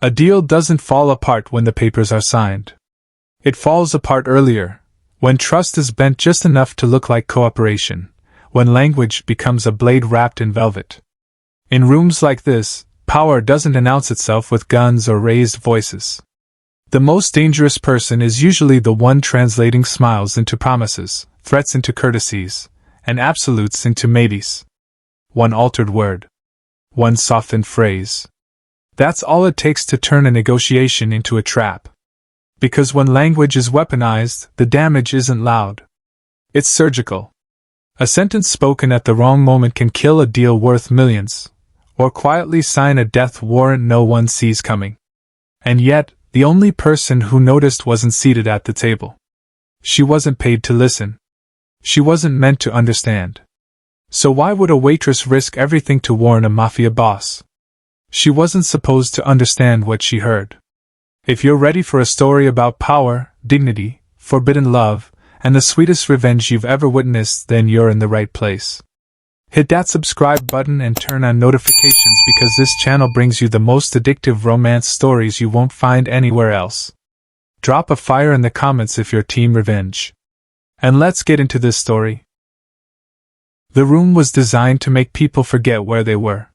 A deal doesn't fall apart when the papers are signed. It falls apart earlier, when trust is bent just enough to look like cooperation, when language becomes a blade wrapped in velvet. In rooms like this, power doesn't announce itself with guns or raised voices. The most dangerous person is usually the one translating smiles into promises, threats into courtesies, and absolutes into maybes. One altered word. One softened phrase. That's all it takes to turn a negotiation into a trap. Because when language is weaponized, the damage isn't loud. It's surgical. A sentence spoken at the wrong moment can kill a deal worth millions, or quietly sign a death warrant no one sees coming. And yet, the only person who noticed wasn't seated at the table. She wasn't paid to listen. She wasn't meant to understand. So why would a waitress risk everything to warn a mafia boss? She wasn't supposed to understand what she heard. If you're ready for a story about power, dignity, forbidden love, and the sweetest revenge you've ever witnessed, then you're in the right place. Hit that subscribe button and turn on notifications because this channel brings you the most addictive romance stories you won't find anywhere else. Drop a fire in the comments if you're team revenge. And let's get into this story. The room was designed to make people forget where they were.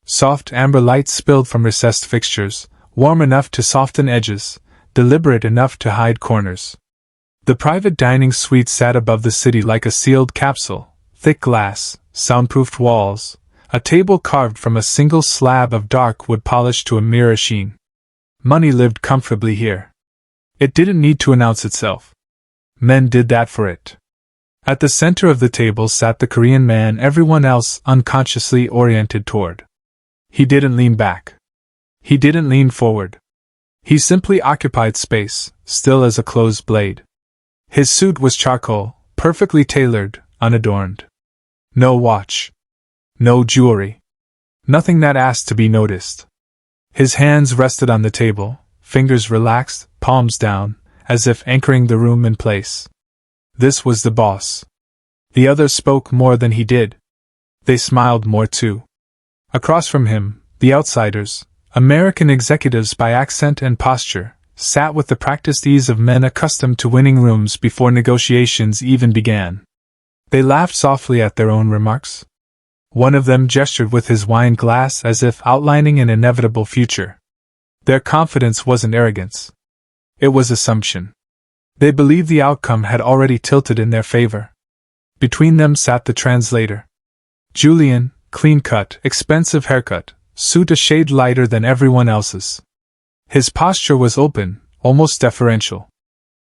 Soft amber light spilled from recessed fixtures, warm enough to soften edges, deliberate enough to hide corners. The private dining suite sat above the city like a sealed capsule, thick glass, soundproofed walls, a table carved from a single slab of dark wood polished to a mirror sheen. Money lived comfortably here. It didn't need to announce itself. Men did that for it. At the center of the table sat the Korean man everyone else unconsciously oriented toward. He didn't lean back. He didn't lean forward. He simply occupied space, still as a closed blade. His suit was charcoal, perfectly tailored, unadorned. No watch. No jewelry. Nothing that asked to be noticed. His hands rested on the table, fingers relaxed, palms down, as if anchoring the room in place. This was the boss. The others spoke more than he did. They smiled more too. Across from him, the outsiders, American executives by accent and posture, sat with the practiced ease of men accustomed to winning rooms before negotiations even began. They laughed softly at their own remarks. One of them gestured with his wine glass as if outlining an inevitable future. Their confidence wasn't arrogance. It was assumption. They believed the outcome had already tilted in their favor. Between them sat the translator. Julian, clean-cut, expensive haircut, suit a shade lighter than everyone else's. His posture was open, almost deferential.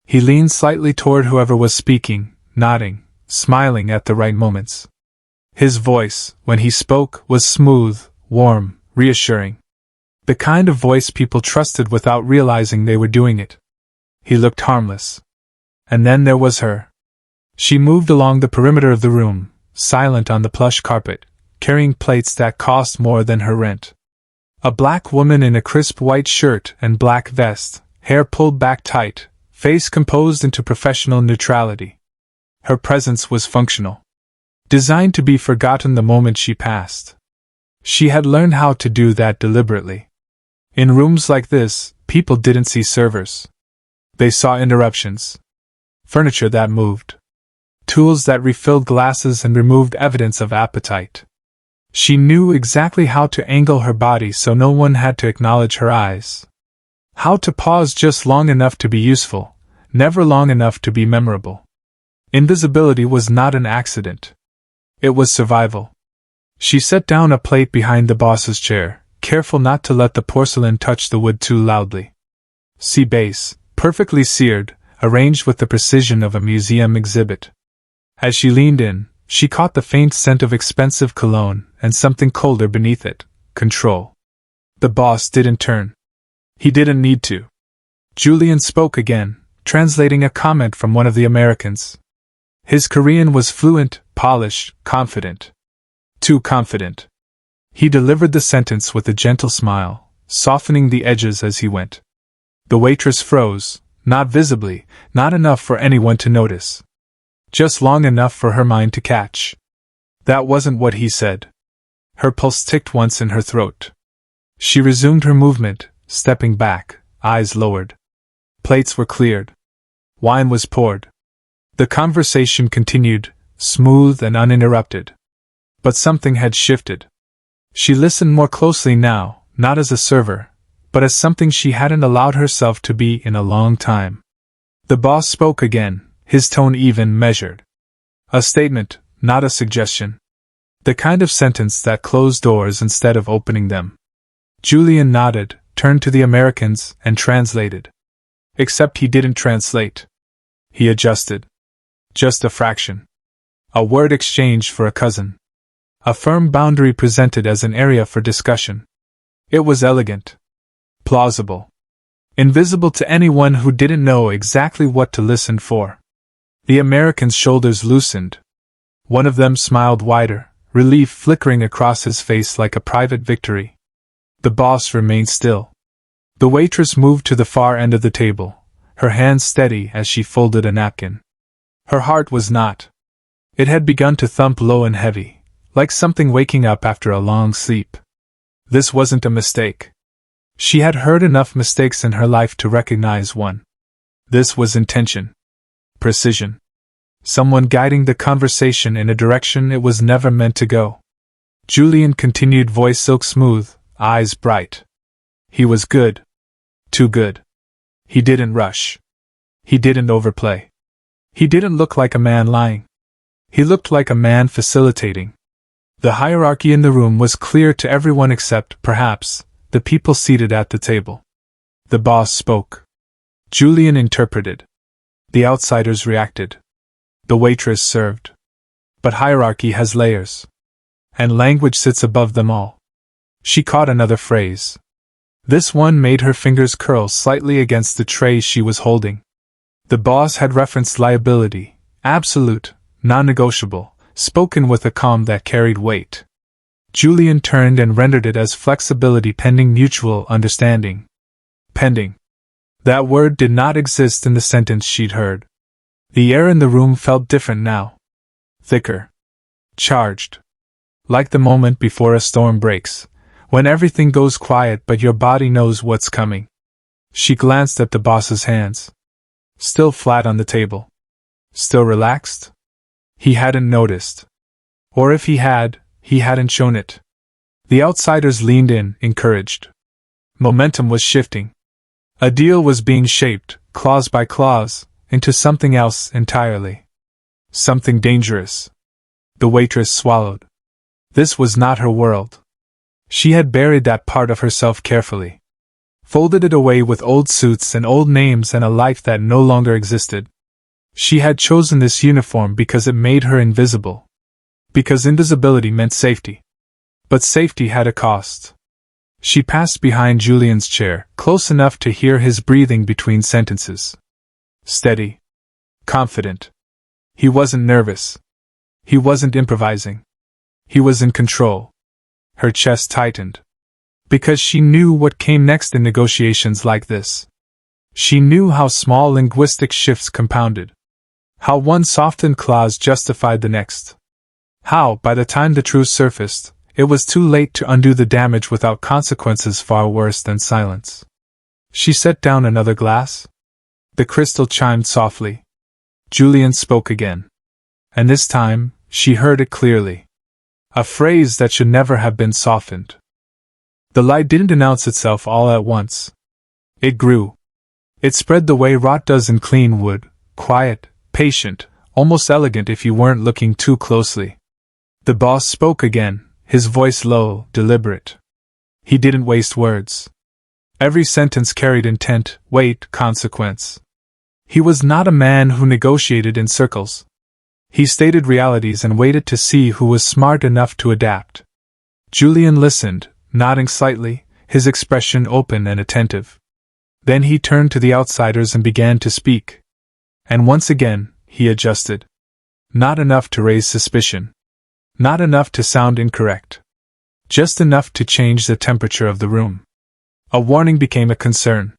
He leaned slightly toward whoever was speaking, nodding, smiling at the right moments. His voice, when he spoke, was smooth, warm, reassuring. The kind of voice people trusted without realizing they were doing it. He looked harmless. And then there was her. She moved along the perimeter of the room, silent on the plush carpet, carrying plates that cost more than her rent. A black woman in a crisp white shirt and black vest, hair pulled back tight, face composed into professional neutrality. Her presence was functional. Designed to be forgotten the moment she passed. She had learned how to do that deliberately. In rooms like this, people didn't see servers. They saw interruptions. Furniture that moved. Tools that refilled glasses and removed evidence of appetite. She knew exactly how to angle her body so no one had to acknowledge her eyes. How to pause just long enough to be useful, never long enough to be memorable. Invisibility was not an accident. It was survival. She set down a plate behind the boss's chair, careful not to let the porcelain touch the wood too loudly. Sea base, perfectly seared, arranged with the precision of a museum exhibit. As she leaned in, she caught the faint scent of expensive cologne and something colder beneath it, control. The boss didn't turn. He didn't need to. Julian spoke again, translating a comment from one of the Americans. His Korean was fluent, polished, confident. Too confident. He delivered the sentence with a gentle smile, softening the edges as he went. The waitress froze, not visibly, not enough for anyone to notice. Just long enough for her mind to catch. That wasn't what he said. Her pulse ticked once in her throat. She resumed her movement, stepping back, eyes lowered. Plates were cleared. Wine was poured. The conversation continued, smooth and uninterrupted. But something had shifted. She listened more closely now, not as a server, but as something she hadn't allowed herself to be in a long time. The boss spoke again, his tone even, measured. A statement, not a suggestion. The kind of sentence that closed doors instead of opening them. Julian nodded, turned to the Americans, and translated. Except he didn't translate. He adjusted. Just a fraction. A word exchanged for a cousin. A firm boundary presented as an area for discussion. It was elegant. Plausible. Invisible to anyone who didn't know exactly what to listen for. The American's shoulders loosened. One of them smiled wider, relief flickering across his face like a private victory. The boss remained still. The waitress moved to the far end of the table, her hands steady as she folded a napkin. Her heart was not. It had begun to thump low and heavy, like something waking up after a long sleep. This wasn't a mistake. She had heard enough mistakes in her life to recognize one. This was intention. Precision. Someone guiding the conversation in a direction it was never meant to go. Julian continued, voice silk smooth, eyes bright. He was good. Too good. He didn't rush. He didn't overplay. He didn't look like a man lying. He looked like a man facilitating. The hierarchy in the room was clear to everyone except, perhaps, the people seated at the table. The boss spoke. Julian interpreted. The outsiders reacted. The waitress served. But hierarchy has layers. And language sits above them all. She caught another phrase. This one made her fingers curl slightly against the tray she was holding. The boss had referenced liability, absolute, non-negotiable, spoken with a calm that carried weight. Julian turned and rendered it as flexibility pending mutual understanding. Pending. That word did not exist in the sentence she'd heard. The air in the room felt different now. Thicker. Charged. Like the moment before a storm breaks, when everything goes quiet but your body knows what's coming. She glanced at the boss's hands. Still flat on the table. Still relaxed? He hadn't noticed. Or if he had, he hadn't shown it. The outsiders leaned in, encouraged. Momentum was shifting. A deal was being shaped, clause by clause, into something else entirely. Something dangerous. The waitress swallowed. This was not her world. She had buried that part of herself carefully. Folded it away with old suits and old names and a life that no longer existed. She had chosen this uniform because it made her invisible. Because invisibility meant safety. But safety had a cost. She passed behind Julian's chair, close enough to hear his breathing between sentences. Steady. Confident. He wasn't nervous. He wasn't improvising. He was in control. Her chest tightened. Because she knew what came next in negotiations like this. She knew how small linguistic shifts compounded. How one softened clause justified the next. How, by the time the truth surfaced, it was too late to undo the damage without consequences far worse than silence. She set down another glass. The crystal chimed softly. Julian spoke again. And this time, she heard it clearly. A phrase that should never have been softened. The light didn't announce itself all at once. It grew. It spread the way rot does in clean wood, quiet, patient, almost elegant if you weren't looking too closely. The boss spoke again, his voice low, deliberate. He didn't waste words. Every sentence carried intent, weight, consequence. He was not a man who negotiated in circles. He stated realities and waited to see who was smart enough to adapt. Julian listened, nodding slightly, his expression open and attentive. Then he turned to the outsiders and began to speak. And once again, he adjusted. Not enough to raise suspicion. Not enough to sound incorrect. Just enough to change the temperature of the room. A warning became a concern.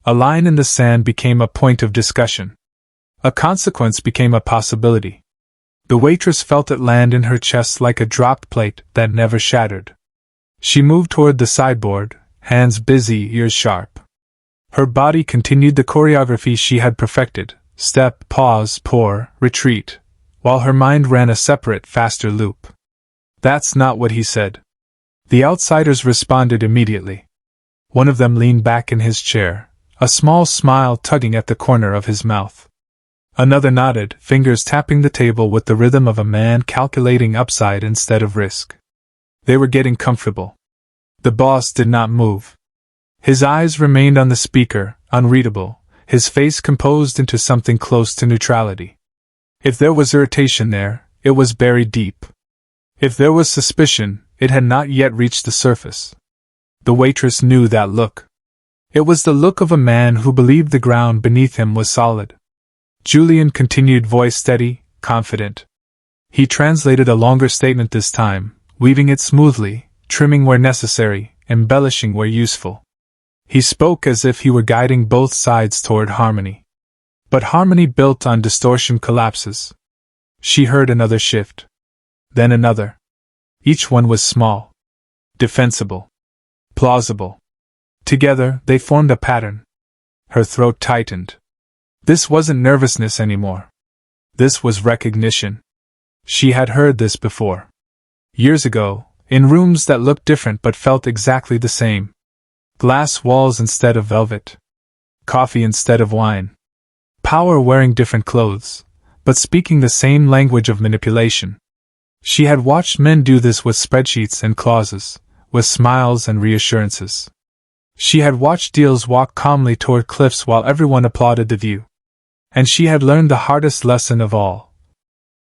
A line in the sand became a point of discussion. A consequence became a possibility. The waitress felt it land in her chest like a dropped plate that never shattered. She moved toward the sideboard, hands busy, ears sharp. Her body continued the choreography she had perfected: step, pause, pour, retreat, while her mind ran a separate, faster loop. That's not what he said. The outsiders responded immediately. One of them leaned back in his chair, a small smile tugging at the corner of his mouth. Another nodded, fingers tapping the table with the rhythm of a man calculating upside instead of risk. They were getting comfortable. The boss did not move. His eyes remained on the speaker, unreadable, his face composed into something close to neutrality. If there was irritation there, it was buried deep. If there was suspicion, it had not yet reached the surface. The waitress knew that look. It was the look of a man who believed the ground beneath him was solid. Julian continued, voice steady, confident. He translated a longer statement this time, weaving it smoothly, trimming where necessary, embellishing where useful. He spoke as if he were guiding both sides toward harmony. But harmony built on distortion collapses. She heard another shift. Then another. Each one was small. Defensible. Plausible. Together, they formed a pattern. Her throat tightened. This wasn't nervousness anymore. This was recognition. She had heard this before. Years ago, in rooms that looked different but felt exactly the same. Glass walls instead of velvet. Coffee instead of wine. Power wearing different clothes, but speaking the same language of manipulation. She had watched men do this with spreadsheets and clauses, with smiles and reassurances. She had watched deals walk calmly toward cliffs while everyone applauded the view. And she had learned the hardest lesson of all.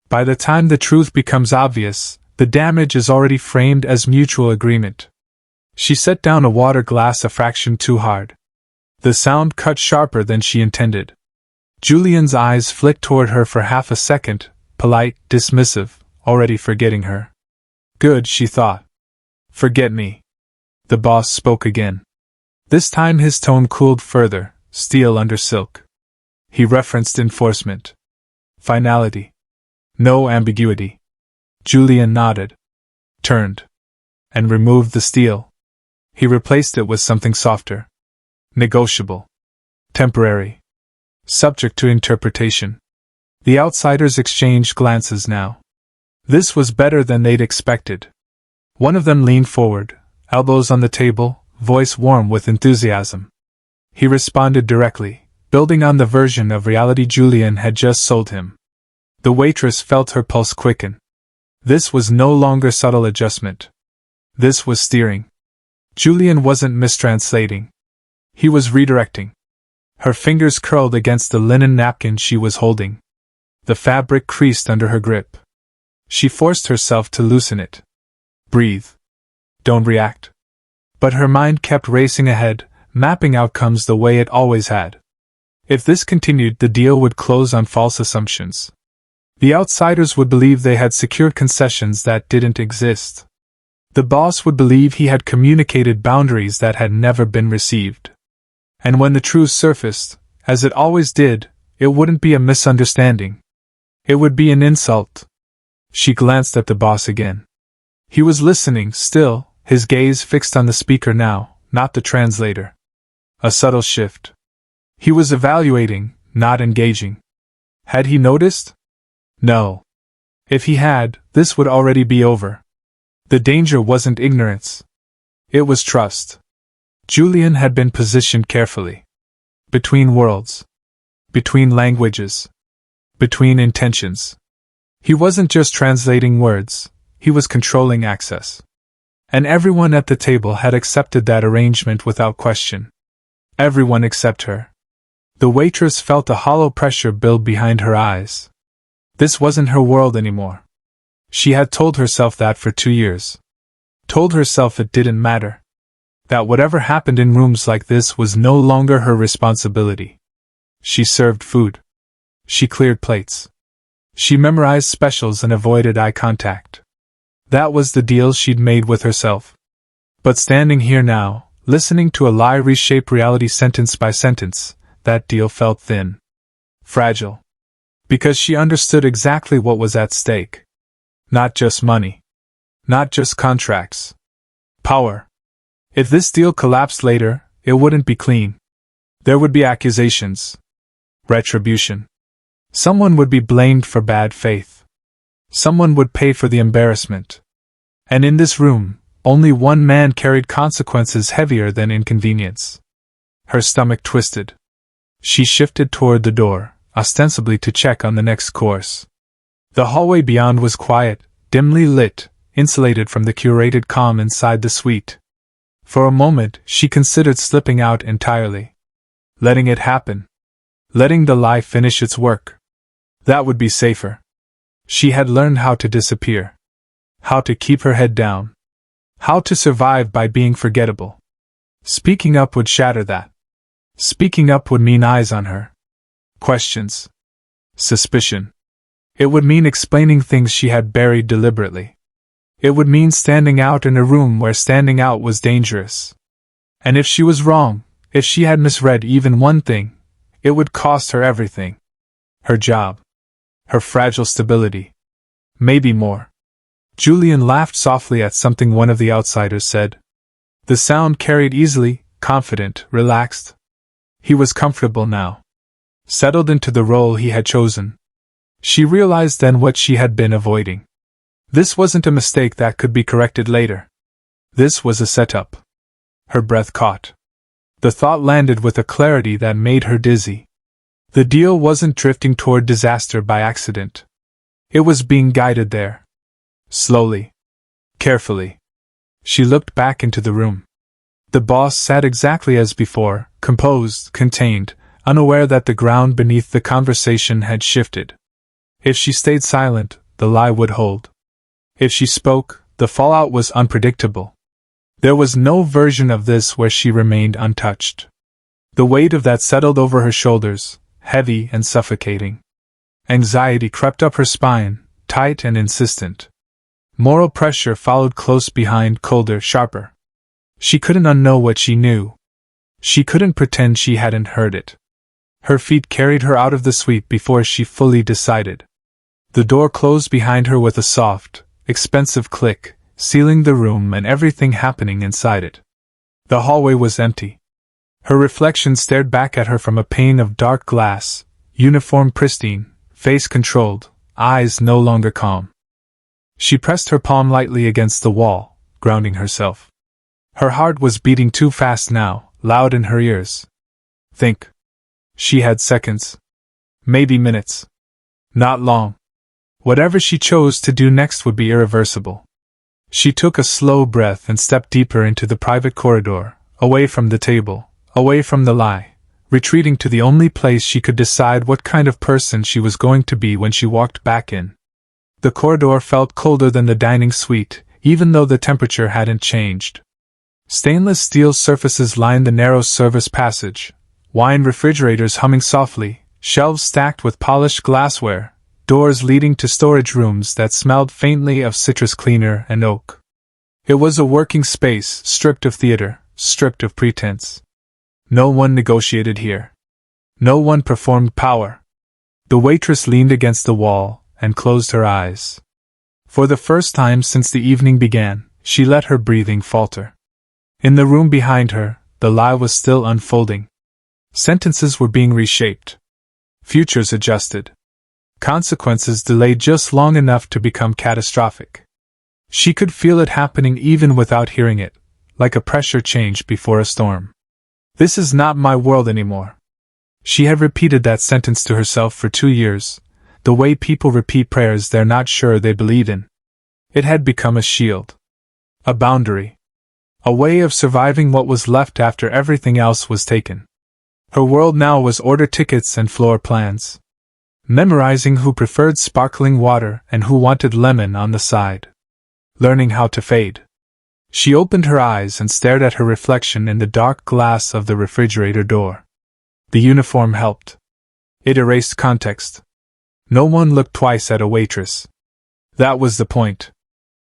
By the time the truth becomes obvious, the damage is already framed as mutual agreement. She set down a water glass a fraction too hard. The sound cut sharper than she intended. Julian's eyes flicked toward her for half a second, polite, dismissive, already forgetting her. Good, she thought. Forget me. The boss spoke again. This time his tone cooled further, steel under silk. He referenced enforcement. Finality. No ambiguity. Julian nodded. Turned. And removed the steel. He replaced it with something softer. Negotiable. Temporary. Subject to interpretation. The outsiders exchanged glances now. This was better than they'd expected. One of them leaned forward, elbows on the table, voice warm with enthusiasm. He responded directly, building on the version of reality Julian had just sold him. The waitress felt her pulse quicken. This was no longer subtle adjustment. This was steering. Julian wasn't mistranslating. He was redirecting. Her fingers curled against the linen napkin she was holding. The fabric creased under her grip. She forced herself to loosen it. Breathe. Don't react. But her mind kept racing ahead, mapping outcomes the way it always had. If this continued, the deal would close on false assumptions. The outsiders would believe they had secured concessions that didn't exist. The boss would believe he had communicated boundaries that had never been received. And when the truth surfaced, as it always did, it wouldn't be a misunderstanding. It would be an insult. She glanced at the boss again. He was listening, still, his gaze fixed on the speaker now, not the translator. A subtle shift. He was evaluating, not engaging. Had he noticed? No. If he had, this would already be over. The danger wasn't ignorance. It was trust. Julian had been positioned carefully. Between worlds. Between languages. Between intentions. He wasn't just translating words, he was controlling access. And everyone at the table had accepted that arrangement without question. Everyone except her. The waitress felt a hollow pressure build behind her eyes. This wasn't her world anymore. She had told herself that for 2 years. Told herself it didn't matter. That whatever happened in rooms like this was no longer her responsibility. She served food. She cleared plates. She memorized specials and avoided eye contact. That was the deal she'd made with herself. But standing here now, listening to a lie reshape reality sentence by sentence, that deal felt thin. Fragile. Because she understood exactly what was at stake. Not just money. Not just contracts. Power. If this deal collapsed later, it wouldn't be clean. There would be accusations. Retribution. Someone would be blamed for bad faith. Someone would pay for the embarrassment. And in this room, only one man carried consequences heavier than inconvenience. Her stomach twisted. She shifted toward the door, ostensibly to check on the next course. The hallway beyond was quiet, dimly lit, insulated from the curated calm inside the suite. For a moment, she considered slipping out entirely. Letting it happen. Letting the lie finish its work. That would be safer. She had learned how to disappear. How to keep her head down. How to survive by being forgettable. Speaking up would shatter that. Speaking up would mean eyes on her. Questions. Suspicion. It would mean explaining things she had buried deliberately. It would mean standing out in a room where standing out was dangerous. And if she was wrong, if she had misread even one thing, it would cost her everything. Her job. Her fragile stability. Maybe more. Julian laughed softly at something one of the outsiders said. The sound carried easily, confident, relaxed. He was comfortable now. Settled into the role he had chosen. She realized then what she had been avoiding. This wasn't a mistake that could be corrected later. This was a setup. Her breath caught. The thought landed with a clarity that made her dizzy. The deal wasn't drifting toward disaster by accident. It was being guided there. Slowly. Carefully. She looked back into the room. The boss sat exactly as before, composed, contained, unaware that the ground beneath the conversation had shifted. If she stayed silent, the lie would hold. If she spoke, the fallout was unpredictable. There was no version of this where she remained untouched. The weight of that settled over her shoulders, heavy and suffocating. Anxiety crept up her spine, tight and insistent. Moral pressure followed close behind, colder, sharper. She couldn't unknow what she knew. She couldn't pretend she hadn't heard it. Her feet carried her out of the suite before she fully decided. The door closed behind her with a soft, expensive click, sealing the room and everything happening inside it. The hallway was empty. Her reflection stared back at her from a pane of dark glass, uniform pristine, face controlled, eyes no longer calm. She pressed her palm lightly against the wall, grounding herself. Her heart was beating too fast now, loud in her ears. Think. She had seconds. Maybe minutes. Not long. Whatever she chose to do next would be irreversible. She took a slow breath and stepped deeper into the private corridor, away from the table, away from the lie, retreating to the only place she could decide what kind of person she was going to be when she walked back in. The corridor felt colder than the dining suite, even though the temperature hadn't changed. Stainless steel surfaces lined the narrow service passage, wine refrigerators humming softly, shelves stacked with polished glassware, doors leading to storage rooms that smelled faintly of citrus cleaner and oak. It was a working space, stripped of theater, stripped of pretense. No one negotiated here. No one performed power. The waitress leaned against the wall and closed her eyes. For the first time since the evening began, she let her breathing falter. In the room behind her, the lie was still unfolding. Sentences were being reshaped. Futures adjusted. Consequences delayed just long enough to become catastrophic. She could feel it happening even without hearing it, like a pressure change before a storm. This is not my world anymore. She had repeated that sentence to herself for 2 years, the way people repeat prayers they're not sure they believe in. It had become a shield. A boundary. A way of surviving what was left after everything else was taken. Her world now was order tickets and floor plans. Memorizing who preferred sparkling water and who wanted lemon on the side. Learning how to fade. She opened her eyes and stared at her reflection in the dark glass of the refrigerator door. The uniform helped. It erased context. No one looked twice at a waitress. That was the point.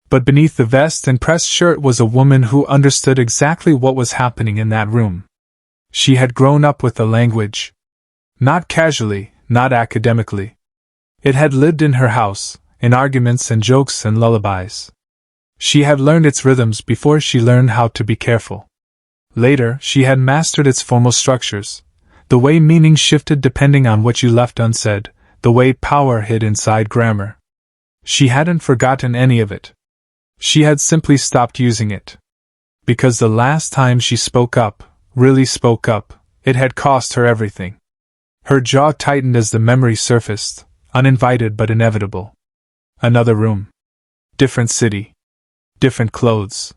But beneath the vest and pressed shirt was a woman who understood exactly what was happening in that room. She had grown up with the language. Not casually, not academically. It had lived in her house, in arguments and jokes and lullabies. She had learned its rhythms before she learned how to be careful. Later, she had mastered its formal structures, the way meaning shifted depending on what you left unsaid, the way power hid inside grammar. She hadn't forgotten any of it. She had simply stopped using it. Because the last time she spoke up, really spoke up, it had cost her everything. Her jaw tightened as the memory surfaced, uninvited but inevitable. Another room. Different city. Different clothes.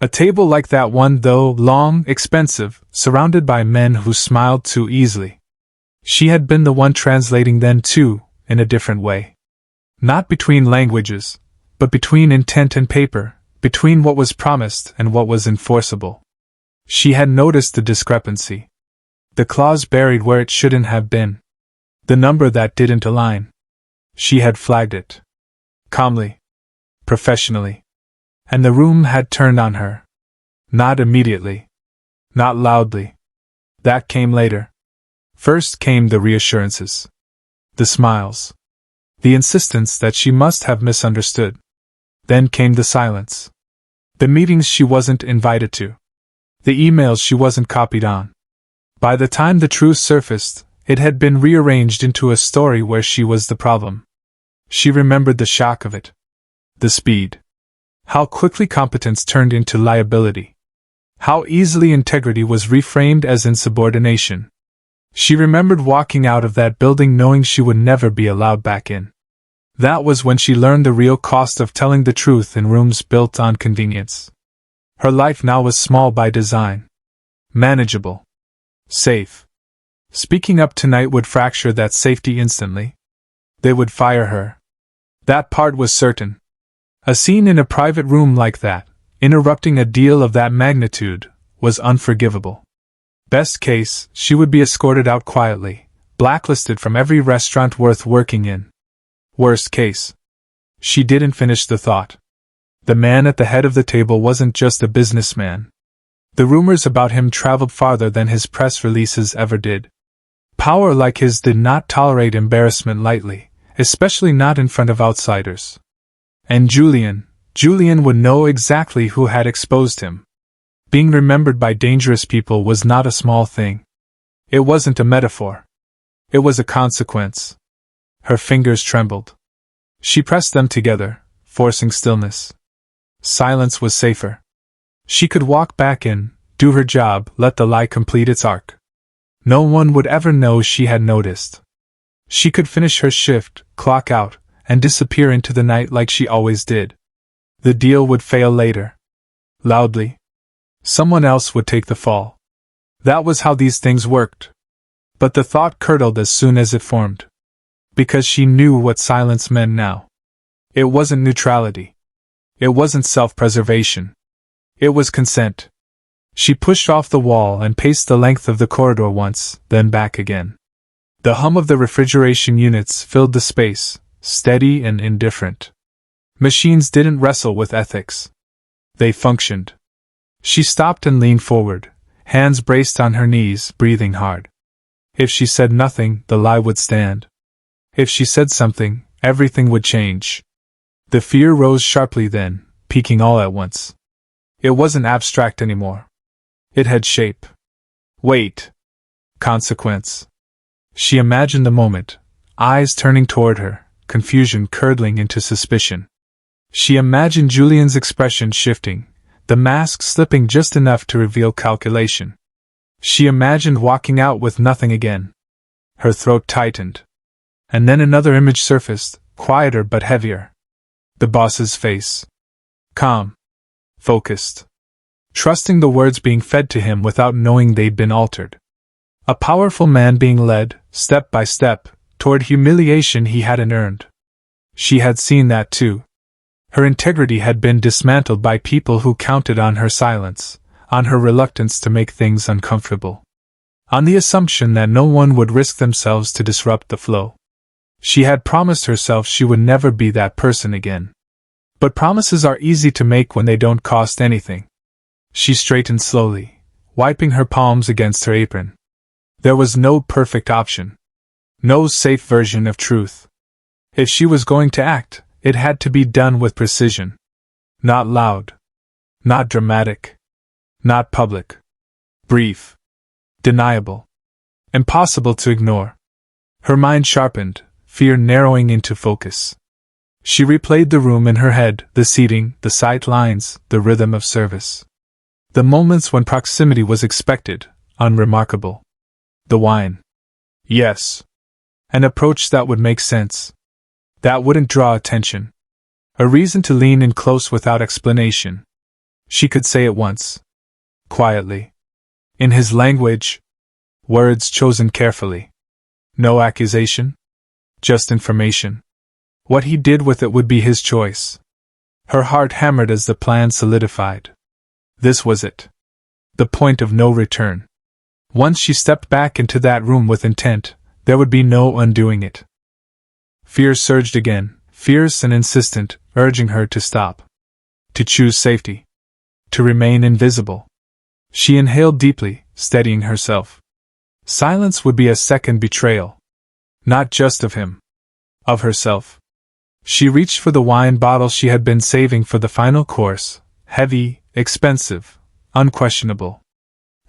A table like that one, though long, expensive, surrounded by men who smiled too easily. She had been the one translating then too, in a different way. Not between languages, but between intent and paper, between what was promised and what was enforceable. She had noticed the discrepancy. The clause buried where it shouldn't have been. The number that didn't align. She had flagged it. Calmly. Professionally. And the room had turned on her. Not immediately. Not loudly. That came later. First came the reassurances. The smiles. The insistence that she must have misunderstood. Then came the silence. The meetings she wasn't invited to. The emails she wasn't copied on. By the time the truth surfaced, it had been rearranged into a story where she was the problem. She remembered the shock of it. The speed. How quickly competence turned into liability. How easily integrity was reframed as insubordination. She remembered walking out of that building knowing she would never be allowed back in. That was when she learned the real cost of telling the truth in rooms built on convenience. Her life now was small by design. Manageable. Safe. Speaking up tonight would fracture that safety instantly. They would fire her. That part was certain. A scene in a private room like that, interrupting a deal of that magnitude, was unforgivable. Best case, she would be escorted out quietly, blacklisted from every restaurant worth working in. Worst case. She didn't finish the thought. The man at the head of the table wasn't just a businessman. The rumors about him traveled farther than his press releases ever did. Power like his did not tolerate embarrassment lightly, especially not in front of outsiders. And Julian would know exactly who had exposed him. Being remembered by dangerous people was not a small thing. It wasn't a metaphor. It was a consequence. Her fingers trembled. She pressed them together, forcing stillness. Silence was safer. She could walk back in, do her job, let the lie complete its arc. No one would ever know she had noticed. She could finish her shift, clock out, and disappear into the night like she always did. The deal would fail later. Loudly. Someone else would take the fall. That was how these things worked. But the thought curdled as soon as it formed. Because she knew what silence meant now. It wasn't neutrality. It wasn't self-preservation. It was consent. She pushed off the wall and paced the length of the corridor once, then back again. The hum of the refrigeration units filled the space, steady and indifferent. Machines didn't wrestle with ethics. They functioned. She stopped and leaned forward, hands braced on her knees, breathing hard. If she said nothing, the lie would stand. If she said something, everything would change. The fear rose sharply then, peaking all at once. It wasn't abstract anymore. It had shape. Weight. Consequence. She imagined the moment, eyes turning toward her, confusion curdling into suspicion. She imagined Julian's expression shifting, the mask slipping just enough to reveal calculation. She imagined walking out with nothing again. Her throat tightened. And then another image surfaced, quieter but heavier. The boss's face. Calm. Focused. Trusting the words being fed to him without knowing they'd been altered. A powerful man being led, step by step, toward humiliation he hadn't earned. She had seen that too. Her integrity had been dismantled by people who counted on her silence, on her reluctance to make things uncomfortable. On the assumption that no one would risk themselves to disrupt the flow. She had promised herself she would never be that person again. But promises are easy to make when they don't cost anything. She straightened slowly, wiping her palms against her apron. There was no perfect option. No safe version of truth. If she was going to act, it had to be done with precision. Not loud. Not dramatic. Not public. Brief. Deniable. Impossible to ignore. Her mind sharpened, fear narrowing into focus. She replayed the room in her head, the seating, the sight lines, the rhythm of service. The moments when proximity was expected, unremarkable. The wine. Yes. An approach that would make sense. That wouldn't draw attention. A reason to lean in close without explanation. She could say it once. Quietly. In his language. Words chosen carefully. No accusation. Just information. What he did with it would be his choice. Her heart hammered as the plan solidified. This was it. The point of no return. Once she stepped back into that room with intent, there would be no undoing it. Fear surged again, fierce and insistent, urging her to stop. To choose safety. To remain invisible. She inhaled deeply, steadying herself. Silence would be a second betrayal. Not just of him. Of herself. She reached for the wine bottle she had been saving for the final course, heavy, expensive, unquestionable.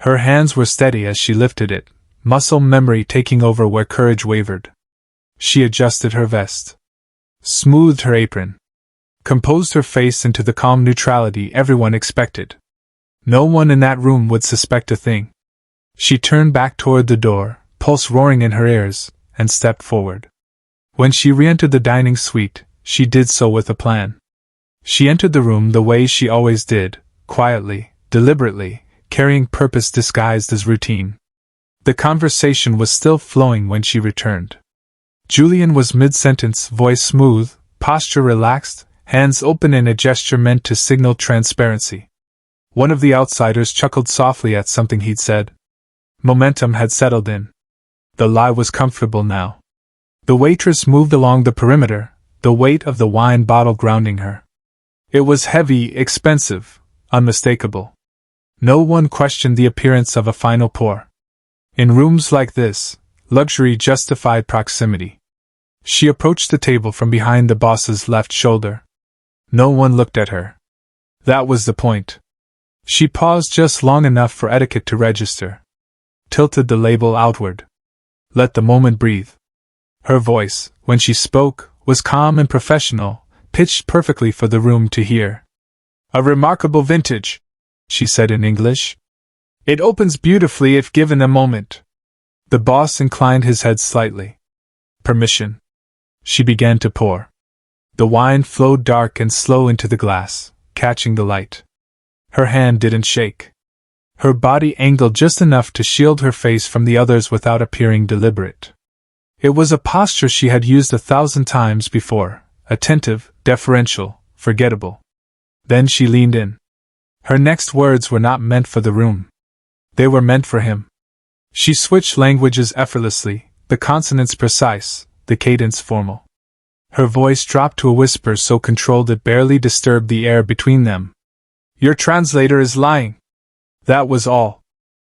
Her hands were steady as she lifted it, muscle memory taking over where courage wavered. She adjusted her vest. Smoothed her apron. Composed her face into the calm neutrality everyone expected. No one in that room would suspect a thing. She turned back toward the door, pulse roaring in her ears, and stepped forward. When she re-entered the dining suite, she did so with a plan. She entered the room the way she always did, quietly, deliberately, carrying purpose disguised as routine. The conversation was still flowing when she returned. Julian was mid-sentence, voice smooth, posture relaxed, hands open in a gesture meant to signal transparency. One of the outsiders chuckled softly at something he'd said. Momentum had settled in. The lie was comfortable now. The waitress moved along the perimeter, the weight of the wine bottle grounding her. It was heavy, expensive, unmistakable. No one questioned the appearance of a final pour. In rooms like this, luxury justified proximity. She approached the table from behind the boss's left shoulder. No one looked at her. That was the point. She paused just long enough for etiquette to register. Tilted the label outward. Let the moment breathe. Her voice, when she spoke, was calm and professional, pitched perfectly for the room to hear. A remarkable vintage, she said in English. It opens beautifully if given a moment. The boss inclined his head slightly. Permission. She began to pour. The wine flowed dark and slow into the glass, catching the light. Her hand didn't shake. Her body angled just enough to shield her face from the others without appearing deliberate. It was a posture she had used 1,000 times before, attentive, deferential, forgettable. Then she leaned in. Her next words were not meant for the room. They were meant for him. She switched languages effortlessly, the consonants precise, the cadence formal. Her voice dropped to a whisper so controlled it barely disturbed the air between them. Your translator is lying. That was all.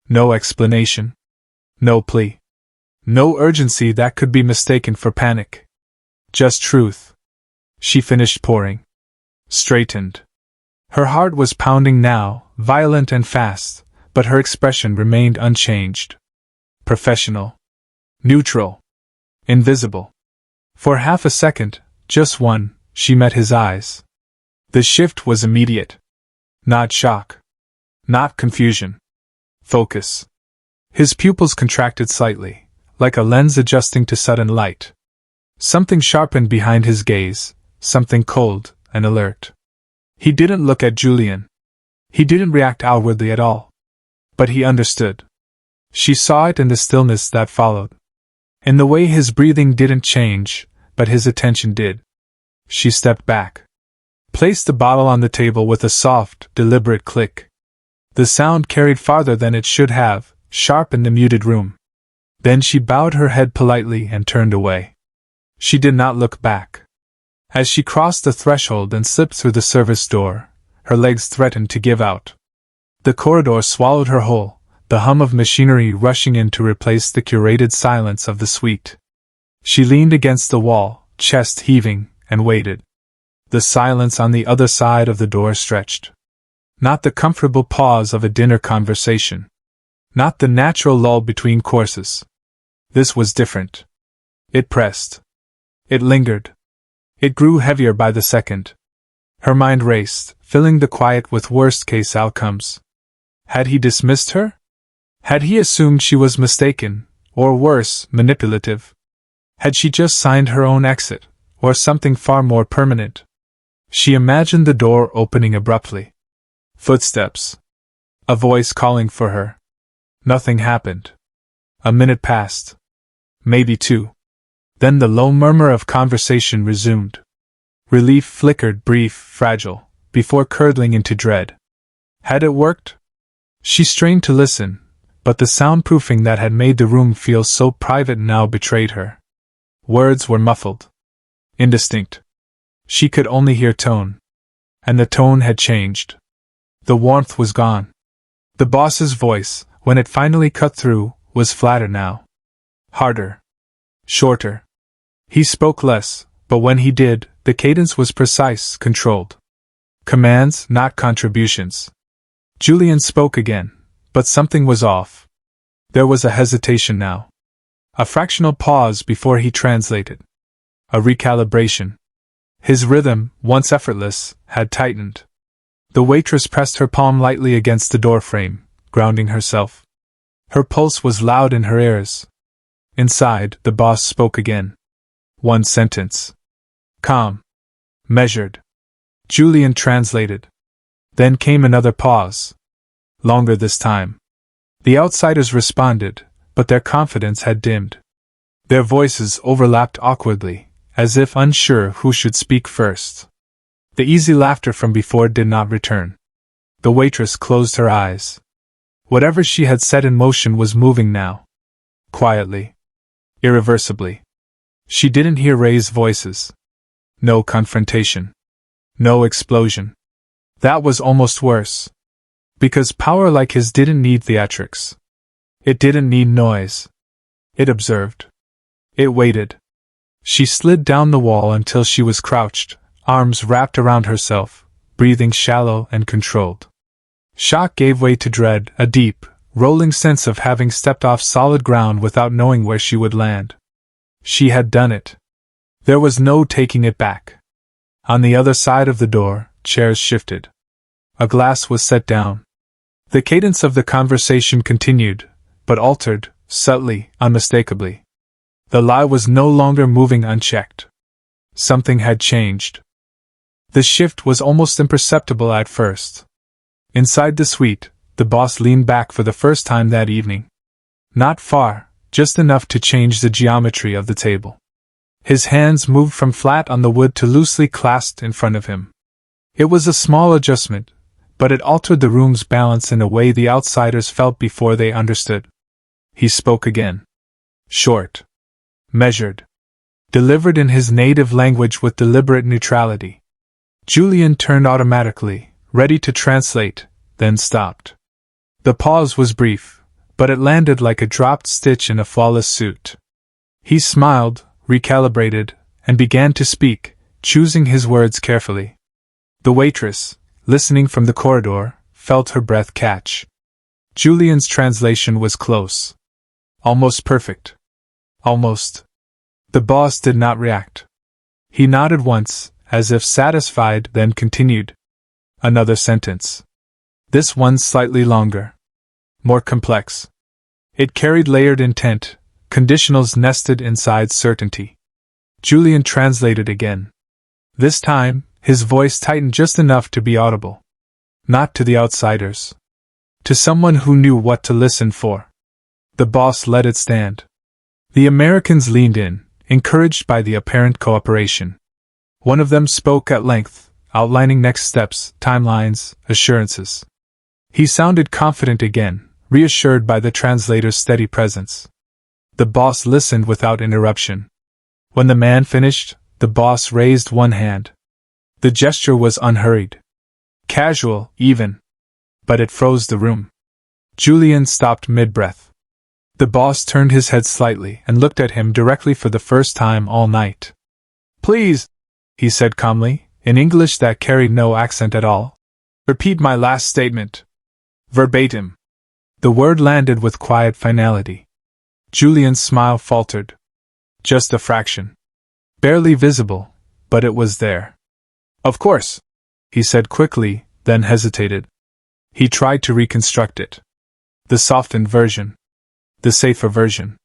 No explanation. No plea. No urgency that could be mistaken for panic. Just truth. She finished pouring. Straightened. Her heart was pounding now, violent and fast, but her expression remained unchanged. Professional. Neutral. Invisible. For half a second, just one, she met his eyes. The shift was immediate. Not shock. Not confusion. Focus. His pupils contracted slightly, like a lens adjusting to sudden light. Something sharpened behind his gaze, something cold and alert. He didn't look at Julian. He didn't react outwardly at all. But he understood. She saw it in the stillness that followed. In the way his breathing didn't change, but his attention did. She stepped back. Placed the bottle on the table with a soft, deliberate click. The sound carried farther than it should have, sharp in the muted room. Then she bowed her head politely and turned away. She did not look back. As she crossed the threshold and slipped through the service door, her legs threatened to give out. The corridor swallowed her whole, the hum of machinery rushing in to replace the curated silence of the suite. She leaned against the wall, chest heaving, and waited. The silence on the other side of the door stretched. Not the comfortable pause of a dinner conversation. Not the natural lull between courses. This was different. It pressed. It lingered. It grew heavier by the second. Her mind raced, filling the quiet with worst-case outcomes. Had he dismissed her? Had he assumed she was mistaken, or worse, manipulative? Had she just signed her own exit, or something far more permanent? She imagined the door opening abruptly. Footsteps. A voice calling for her. Nothing happened. A minute passed. Maybe two. Then the low murmur of conversation resumed. Relief flickered, brief, fragile, before curdling into dread. Had it worked? She strained to listen, but the soundproofing that had made the room feel so private now betrayed her. Words were muffled. Indistinct. She could only hear tone. And the tone had changed. The warmth was gone. The boss's voice, when it finally cut through, was flatter now. Harder. Shorter. He spoke less, but when he did, the cadence was precise, controlled. Commands, not contributions. Julian spoke again, but something was off. There was a hesitation now. A fractional pause before he translated. A recalibration. His rhythm, once effortless, had tightened. The waitress pressed her palm lightly against the doorframe, grounding herself. Her pulse was loud in her ears. Inside, the boss spoke again. One sentence. Calm. Measured. Julian translated. Then came another pause. Longer this time. The outsiders responded, but their confidence had dimmed. Their voices overlapped awkwardly, as if unsure who should speak first. The easy laughter from before did not return. The waitress closed her eyes. Whatever she had set in motion was moving now. Quietly. Irreversibly. She didn't hear raised voices. No confrontation. No explosion. That was almost worse. Because power like his didn't need theatrics. It didn't need noise. It observed. It waited. She slid down the wall until she was crouched, arms wrapped around herself, breathing shallow and controlled. Shock gave way to dread, a deep, rolling sense of having stepped off solid ground without knowing where she would land. She had done it. There was no taking it back. On the other side of the door, chairs shifted. A glass was set down. The cadence of the conversation continued, but altered, subtly, unmistakably. The lie was no longer moving unchecked. Something had changed. The shift was almost imperceptible at first. Inside the suite, the boss leaned back for the first time that evening. Not far, just enough to change the geometry of the table. His hands moved from flat on the wood to loosely clasped in front of him. It was a small adjustment, but it altered the room's balance in a way the outsiders felt before they understood. He spoke again. Short. Measured. Delivered in his native language with deliberate neutrality. Julian turned automatically, ready to translate, then stopped. The pause was brief, but it landed like a dropped stitch in a flawless suit. He smiled, recalibrated, and began to speak, choosing his words carefully. The waitress, listening from the corridor, felt her breath catch. Julian's translation was close. Almost perfect. Almost. The boss did not react. He nodded once, as if satisfied, then continued. Another sentence. This one slightly longer. More complex. It carried layered intent, conditionals nested inside certainty. Julian translated again. This time, his voice tightened just enough to be audible. Not to the outsiders. To someone who knew what to listen for. The boss let it stand. The Americans leaned in, encouraged by the apparent cooperation. One of them spoke at length, outlining next steps, timelines, assurances. He sounded confident again, reassured by the translator's steady presence. The boss listened without interruption. When the man finished, the boss raised one hand. The gesture was unhurried. Casual, even. But it froze the room. Julian stopped mid-breath. The boss turned his head slightly and looked at him directly for the first time all night. Please, he said calmly, in English that carried no accent at all. Repeat my last statement. Verbatim. The word landed with quiet finality. Julian's smile faltered. Just a fraction. Barely visible, but it was there. Of course, he said quickly, then hesitated. He tried to reconstruct it. The softened version. The safer version.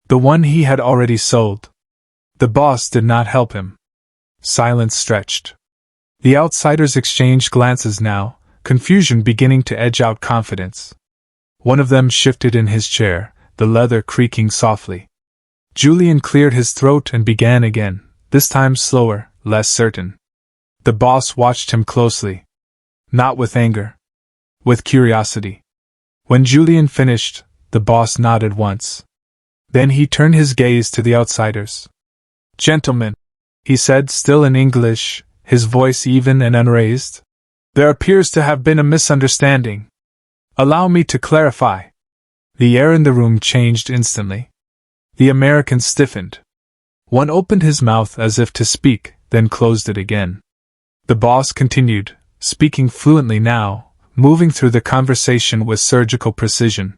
The one he had already sold. The boss did not help him. Silence stretched. The outsiders exchanged glances now, confusion beginning to edge out confidence. One of them shifted in his chair, the leather creaking softly. Julian cleared his throat and began again, this time slower, less certain. The boss watched him closely. Not with anger. With curiosity. When Julian finished, the boss nodded once. Then he turned his gaze to the outsiders. "Gentlemen," he said, still in English, his voice even and unraised. "There appears to have been a misunderstanding. Allow me to clarify." The air in the room changed instantly. The Americans stiffened. One opened his mouth as if to speak, then closed it again. The boss continued, speaking fluently now, moving through the conversation with surgical precision.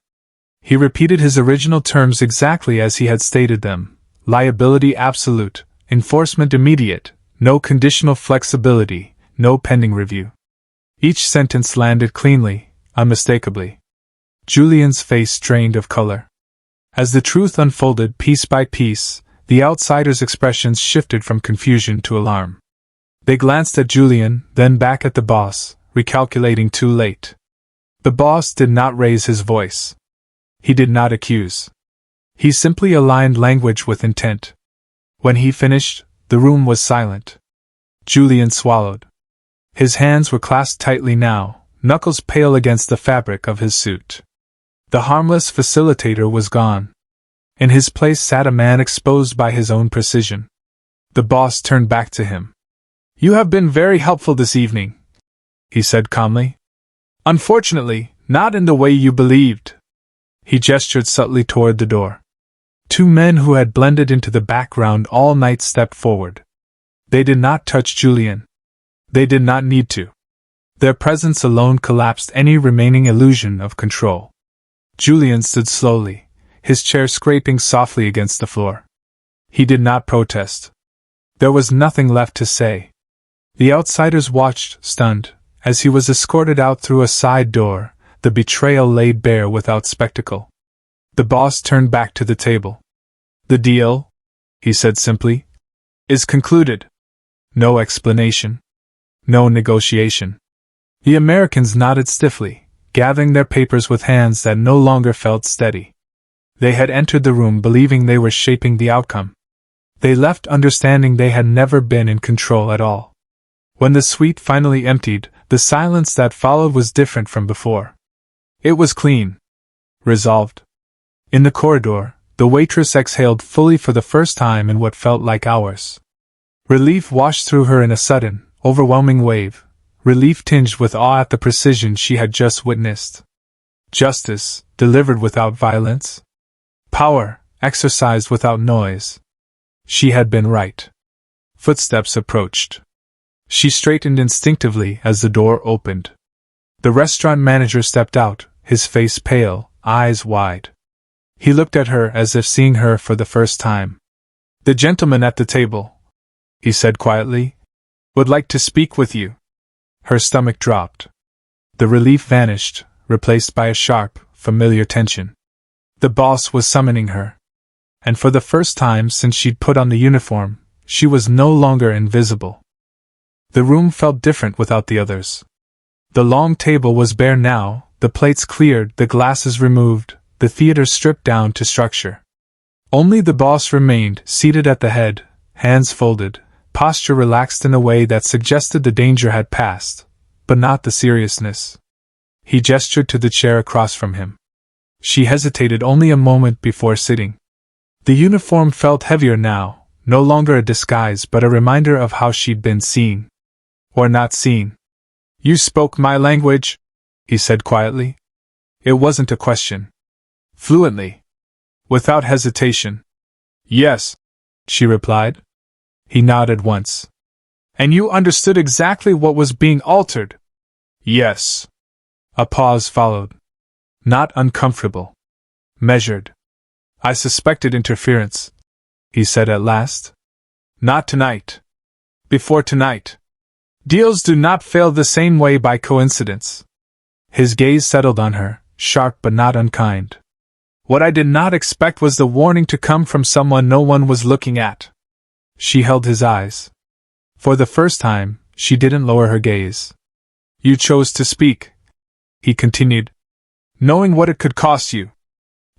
He repeated his original terms exactly as he had stated them: liability absolute, enforcement immediate, no conditional flexibility, no pending review. Each sentence landed cleanly, unmistakably. Julian's face drained of color. As the truth unfolded piece by piece, the outsiders' expressions shifted from confusion to alarm. They glanced at Julian, then back at the boss, recalculating too late. The boss did not raise his voice. He did not accuse. He simply aligned language with intent. When he finished, the room was silent. Julian swallowed. His hands were clasped tightly now, knuckles pale against the fabric of his suit. The harmless facilitator was gone. In his place sat a man exposed by his own precision. The boss turned back to him. "You have been very helpful this evening," he said calmly. "Unfortunately, not in the way you believed." He gestured subtly toward the door. Two men who had blended into the background all night stepped forward. They did not touch Julian. They did not need to. Their presence alone collapsed any remaining illusion of control. Julian stood slowly, his chair scraping softly against the floor. He did not protest. There was nothing left to say. The outsiders watched, stunned, as he was escorted out through a side door, the betrayal laid bare without spectacle. The boss turned back to the table. "The deal," he said simply, "is concluded. No explanation. No negotiation." The Americans nodded stiffly, gathering their papers with hands that no longer felt steady. They had entered the room believing they were shaping the outcome. They left understanding they had never been in control at all. When the suite finally emptied, the silence that followed was different from before. It was clean. Resolved. In the corridor, the waitress exhaled fully for the first time in what felt like hours. Relief washed through her in a sudden, overwhelming wave, relief tinged with awe at the precision she had just witnessed. Justice, delivered without violence. Power, exercised without noise. She had been right. Footsteps approached. She straightened instinctively as the door opened. The restaurant manager stepped out, his face pale, eyes wide. He looked at her as if seeing her for the first time. "The gentleman at the table," he said quietly, "would like to speak with you." Her stomach dropped. The relief vanished, replaced by a sharp, familiar tension. The boss was summoning her. And for the first time since she'd put on the uniform, she was no longer invisible. The room felt different without the others. The long table was bare now, the plates cleared, the glasses removed, the theater stripped down to structure. Only the boss remained, seated at the head, hands folded, posture relaxed in a way that suggested the danger had passed, but not the seriousness. He gestured to the chair across from him. She hesitated only a moment before sitting. The uniform felt heavier now, no longer a disguise but a reminder of how she'd been seen. Or not seen. "You spoke my language?" he said quietly. It wasn't a question. Fluently. Without hesitation. "Yes," she replied. He nodded once. "And you understood exactly what was being altered?" "Yes." A pause followed. Not uncomfortable. Measured. I suspected interference, he said at last. Not tonight. Before tonight. Deals do not fail the same way by coincidence. His gaze settled on her, sharp but not unkind. What I did not expect was the warning to come from someone no one was looking at. She held his eyes. For the first time, she didn't lower her gaze. You chose to speak, he continued, knowing what it could cost you.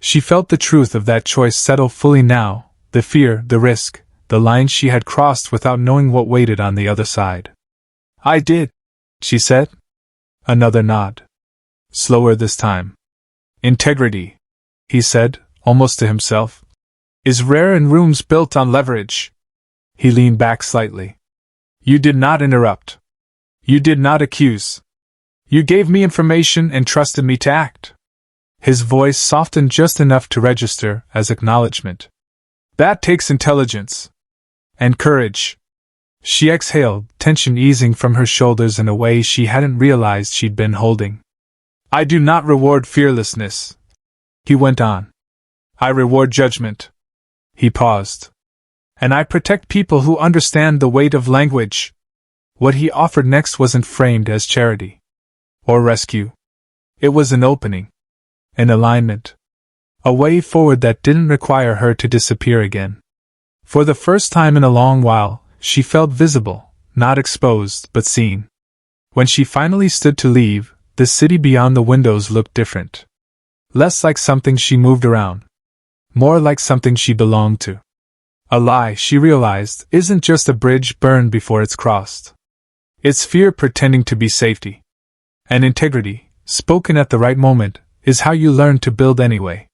She felt the truth of that choice settle fully now, the fear, the risk, the line she had crossed without knowing what waited on the other side. I did, she said. Another nod. Slower this time. Integrity, he said, almost to himself, is rare in rooms built on leverage. He leaned back slightly. You did not interrupt. You did not accuse. You gave me information and trusted me to act. His voice softened just enough to register as acknowledgement. That takes intelligence. And courage. She exhaled, tension easing from her shoulders in a way she hadn't realized she'd been holding. I do not reward fearlessness, he went on. I reward judgment. He paused. And I protect people who understand the weight of language. What he offered next wasn't framed as charity. Or rescue. It was an opening. An alignment. A way forward that didn't require her to disappear again. For the first time in a long while, she felt visible, not exposed, but seen. When she finally stood to leave, the city beyond the windows looked different. Less like something she moved around. More like something she belonged to. A lie, she realized, isn't just a bridge burned before it's crossed. It's fear pretending to be safety. And integrity, spoken at the right moment, is how you learn to build anyway.